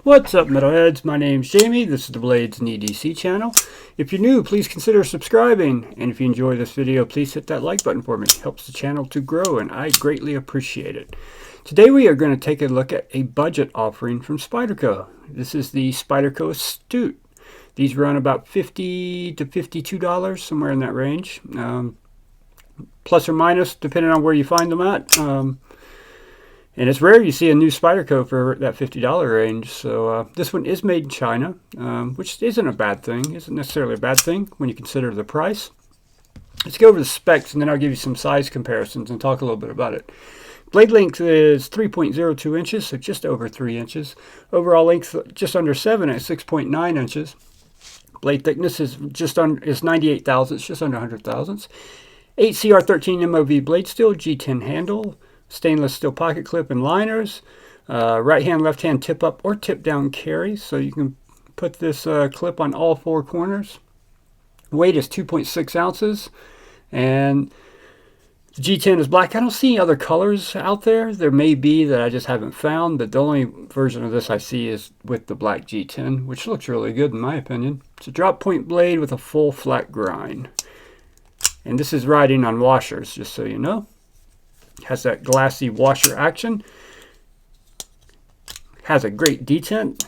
What's up, metalheads? My name's Jamie. This is the BladesAndEDC channel. If you're new, please consider subscribing. And if you enjoy this video, please hit that like button for me. It helps the channel to grow, and I greatly appreciate it. Today we are going to take a look at a budget offering from Spyderco. This is the Spyderco Astute. These run about $50 to $52, somewhere in that range. Plus or minus, depending on where you find them at. And it's rare you see a new Spyderco for that $50 range. So this one is made in China, which isn't a bad thing. Isn't necessarily a bad thing when you consider the price. Let's go over the specs, and then I'll give you some size comparisons and talk a little bit about it. Blade length is 3.02 inches, so just over 3 inches. Overall length just under 7 at 6.9 inches. Blade thickness is is 98 thousandths, just under 100 thousandths. 8CR13 MOV blade steel, G10 handle. Stainless steel pocket clip and liners, right hand, left hand tip up or tip down carry, so you can put this clip on all four corners. Weight is 2.6 ounces, and the G10 is black. I don't see any other colors out there. There may be that I just haven't found, but the only version of this I see is with the black G10, which looks really good in my opinion. It's a drop point blade with a full flat grind, and this is riding on washers, just so you know. Has that glassy washer action. Has a great detent,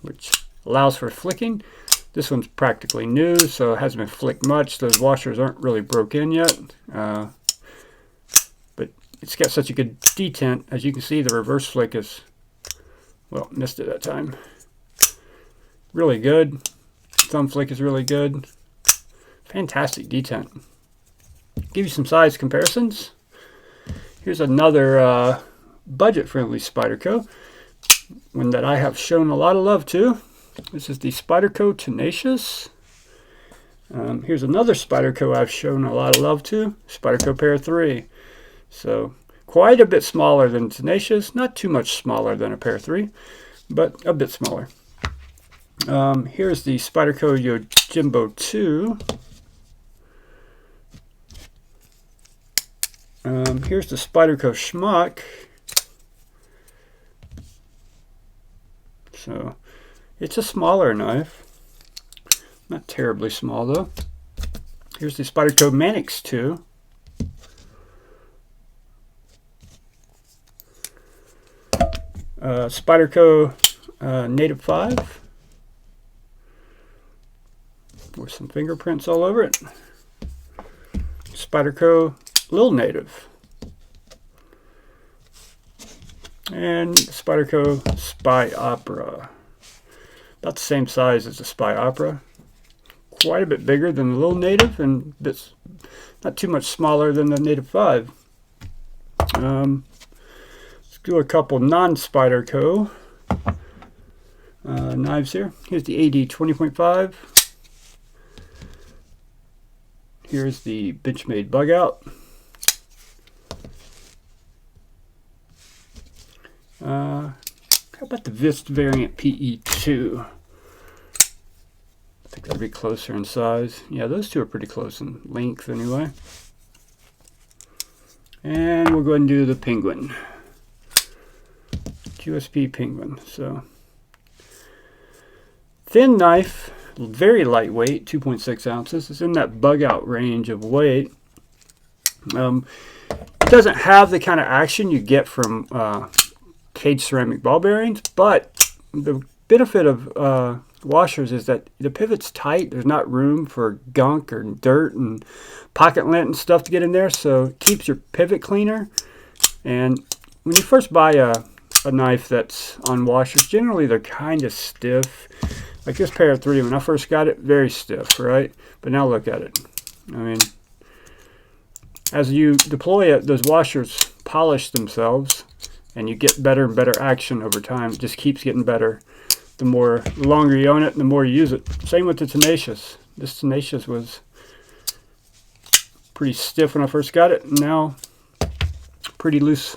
which allows for flicking. This one's practically new, so it hasn't been flicked much. Those washers aren't really broke in yet. But it's got such a good detent. As you can see, the reverse flick is, well, missed it that time. Really good. Thumb flick is really good. Fantastic detent. Give you some size comparisons. Here's another budget-friendly Spyderco, one that I have shown a lot of love to. This is the Spyderco Tenacious. Here's another Spyderco I've shown a lot of love to, Spyderco Pair 3. So quite a bit smaller than Tenacious, not too much smaller than a Pair 3, but a bit smaller. Here's the Spyderco Yojimbo 2. Here's the Spyderco Schmuck. So it's a smaller knife, not terribly small though. Here's the Spyderco Manix 2. Spyderco Native 5 with some fingerprints all over it. Spyderco Lil Native, and Spyderco Spy Opera, about the same size as the Spy Opera, quite a bit bigger than the Lil Native, and it's not too much smaller than the Native 5. Let's do a couple non-Spyderco knives here. Here's the AD 20.5. Here's the Benchmade Bug Out. How about the Vist variant PE2? I think that'd be closer in size. Yeah, those two are pretty close in length anyway. And we'll go ahead and do the Penguin. QSP Penguin. So thin knife, very lightweight, 2.6 ounces. It's in that bug out range of weight. It doesn't have the kind of action you get from cage ceramic ball bearings, but the benefit of washers is that the pivot's tight. There's not room for gunk or dirt and pocket lint and stuff to get in there, so it keeps your pivot cleaner. And when you first buy a knife that's on washers, generally they're kind of stiff. Like this Pair 3, when I first got it, very stiff, right? But now look at it. I mean, as you deploy it, those washers polish themselves, and you get better and better action over time. It just keeps getting better. The longer you own it, the more you use it. Same with the Tenacious. This Tenacious was pretty stiff when I first got it, and now pretty loose.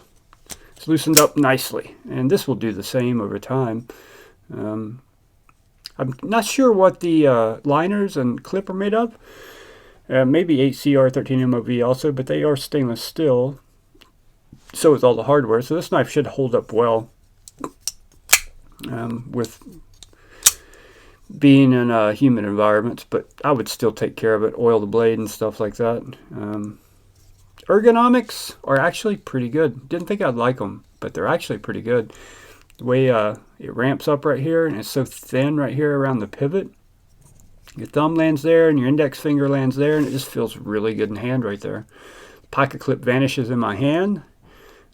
It's loosened up nicely, and this will do the same over time. I'm not sure what the liners and clip are made of. Maybe 8CR13 MOV also, but they are stainless steel. So is all the hardware, so this knife should hold up well. with being in humid environments, but I would still take care of it, oil the blade and stuff like that. Ergonomics are actually pretty good. Didn't think I'd like them, but they're actually pretty good. The way it ramps up right here, and it's so thin right here around the pivot. Your thumb lands there, and your index finger lands there, and it just feels really good in hand right there. The pocket clip vanishes in my hand.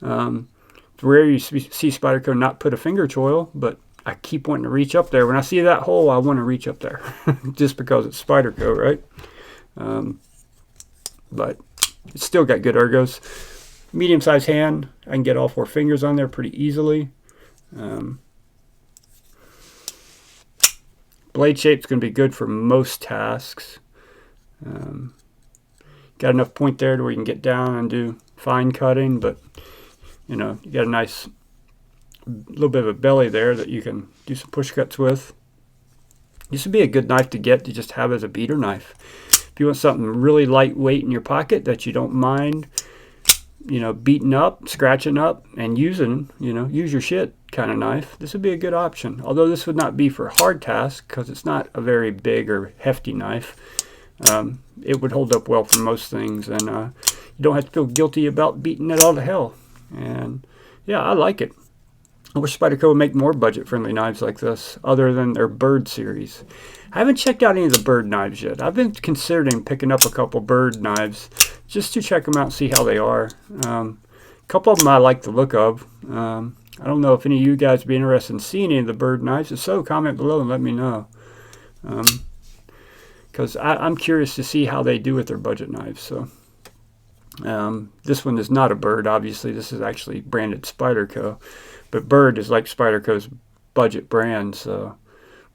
It's rare you see Spyderco not put a finger choil, but I keep wanting to reach up there. When I see that hole, I want to reach up there, just because it's Spyderco, right? But it's still got good ergos. Medium-sized hand, I can get all 4 fingers on there pretty easily. Blade shape's going to be good for most tasks. Got enough point there to where you can get down and do fine cutting, but you know, you got a nice little bit of a belly there that you can do some push cuts with. This would be a good knife to get to just have as a beater knife. If you want something really lightweight in your pocket that you don't mind, you know, beating up, scratching up, and using, you know, use your shit kind of knife, this would be a good option. Although this would not be for hard tasks because it's not a very big or hefty knife. It would hold up well for most things, and you don't have to feel guilty about beating it all to hell. And yeah, I like it. I wish Spyderco would make more budget-friendly knives like this, other than their bird series. I haven't checked out any of the bird knives yet. I've been considering picking up a couple bird knives just to check them out and see how they are. A couple of them I like the look of. I don't know if any of you guys would be interested in seeing any of the bird knives. If so, comment below and let me know. Because I'm curious to see how they do with their budget knives. So this one is not a bird, obviously. This is actually branded Spyderco. But bird is like Spyderco's budget brand. So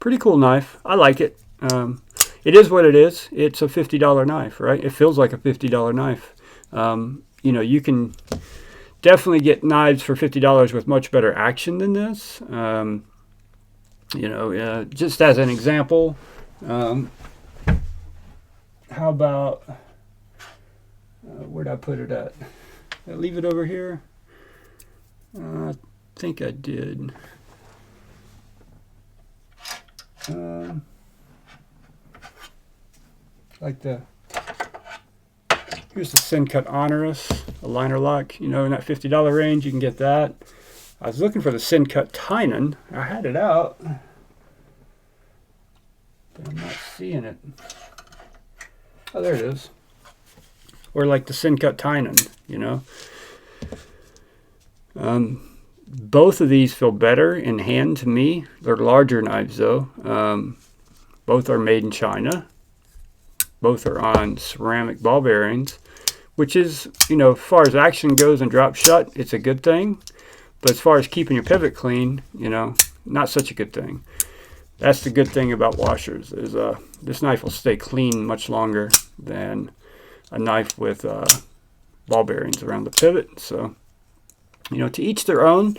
pretty cool knife. I like it. It is what it is. It's a $50 knife, right? It feels like a $50 knife. You know, you can definitely get knives for $50 with much better action than this. You know, just as an example, how about, where'd I put it at? Did I leave it over here? I think I did. Like here's the Sin-Cut Honorous, a liner lock. You know, in that $50 range, you can get that. I was looking for the Sin-Cut Tynan. I had it out, but I'm not seeing it. Oh, there it is. Or like the Sin-Cut Tynan, you know. Both of these feel better in hand to me. They're larger knives, though. Both are made in China. Both are on ceramic ball bearings, which is, you know, as far as action goes and drop shut, it's a good thing. But as far as keeping your pivot clean, you know, not such a good thing. That's the good thing about washers, is this knife will stay clean much longer than a knife with ball bearings around the pivot. So, you know, to each their own.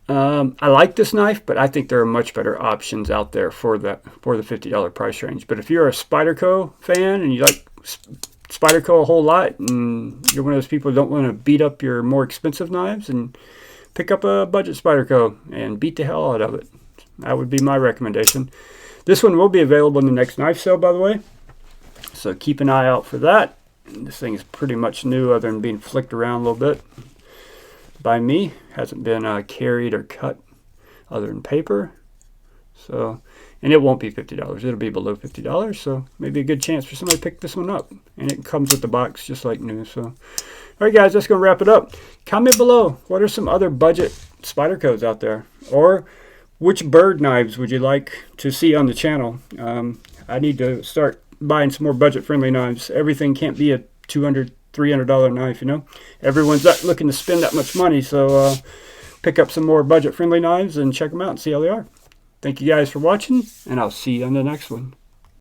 I like this knife, but I think there are much better options out there for the $50 price range. But if you're a Spyderco fan and you like Spyderco a whole lot, and you're one of those people who don't want to beat up your more expensive knives, and pick up a budget Spyderco and beat the hell out of it. That would be my recommendation. This one will be available in the next knife sale, by the way. So keep an eye out for that. This thing is pretty much new, other than being flicked around a little bit by me. Hasn't been carried or cut other than paper. So, and it won't be $50. It'll be below $50. So maybe a good chance for somebody to pick this one up. And it comes with the box just like new. So, all right, guys, that's going to wrap it up. Comment below, what are some other budget Spydercos out there? Or which bird knives would you like to see on the channel? I need to start buying some more budget-friendly knives. Everything can't be a $200, $300 knife, you know. Everyone's not looking to spend that much money, so pick up some more budget-friendly knives and check them out and see how they are. Thank you guys for watching, and I'll see you on the next one.